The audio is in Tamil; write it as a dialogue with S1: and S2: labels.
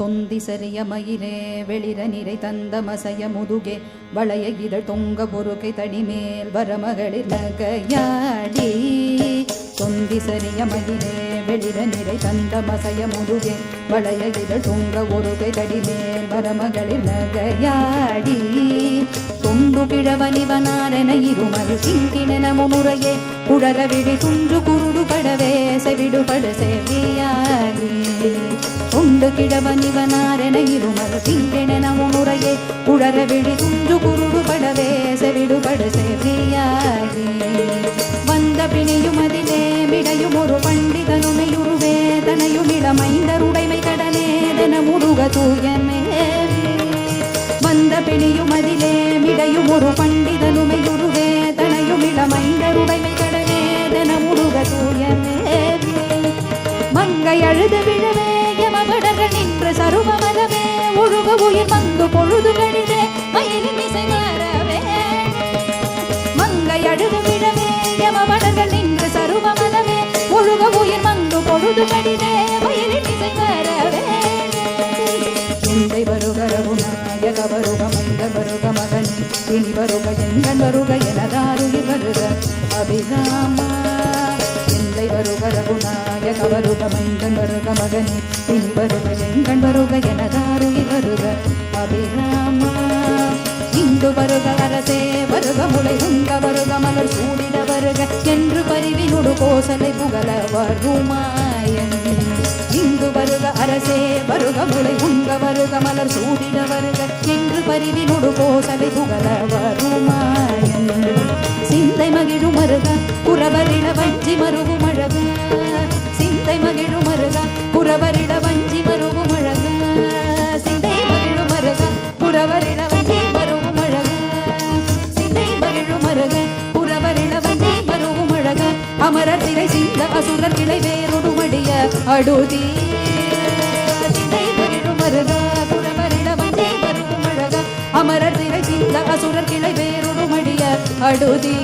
S1: தொந்தி சரிய மயிலே வெளிர நிறை தந்த மசைய முதுகே வளைய இதழ் தொங்க பொறுக்கை தடிமேல் வரமகளிர் நகையாடி தொந்தி சரிய மயிலே வெளிர நிறை தந்த மசைய முதுகே வளைய இதழ் தொங்க பொறுக்கை தடிமேல் வரமகளிர் நகையாடி தொண்டு கிழவனிவனாரென இருமல் சிங்கிணன முறையே குழற விழி துன்று குருடு படவே செவிடுபடு செவியாகி தொண்டு கிழவனிவனாரென இருமல் சிங்கிணன முறையே குழற விழி துன்று குருடு படவே செவிடுபடு செவியாகி வந்த பிணியும் அதிலே மிடையும் ஒரு பண்டிதனுமையுருவே தனையும் இளமைந்தருடைமை கடனேதென முருக தூயமே வந்த பிணியும் அதிலே மிடையும் ஒரு பண்டிதனுமையுருவே தனையும் இளமைந்தருடைமை கடனேதென முருக தூயமே மங்கை அழுது விழவே யமபடர்கள் நின்ற சருவமலமே ஒழுக உயிர் மங்கு பொழுது கழிதே மயிலின் இசை வரவே மங்கை அழுது விழவே யமபடர்கள் நின்ற சருவமலமே ஒழுக உயிர் மங்கு பொழுது கழிதே மயிலின் இசை வரவே சிந்தை வருக ரகுநாயக வருக மங்க வருக மகனி இனி வருக எங்கன் வருக எனதாருயிர் வருக அபிராமா சிந்தை வருக ரகுநாயக வருக மங்கன் வருக மகனி இனி வருக எங்கன் வருக எனதாருயிர் வருக அபிராமா இந்து வருக அரசே வருக முளை உங்க வருக மலர் சூடிட வருக என்று பரிவினுடு கோசலை புகழ வருமாயன் இந்து வருக அரசே வருக முளை உங்க வருக மலர் சூடிட வருக என்று பரிவினுடு கோசலை புகழ வருமாயன் சிந்தை மகிழும் மருக புறவரிட வஞ்சி மருகும் அழக சிந்தை மகிழும் மருக புறவரிட வஞ்சி மருகும் அழக சிந்தை மகிழும் மருக புறவரிட வஞ்சி மருகும் அழக சிந்தை மகிழும் மருக புறவரிட வஞ்சி மருகும் அழக அமரர் திரை சிந்த அசுரர் கிளை வேறொடு மடிய அடுதி சிந்தை மகிழும் மருக புறவரிட வஞ்சி மருகும் அழக அமரர் திரை சிந்த அசுரர் கிளை வேறொடு மடிய அடுதி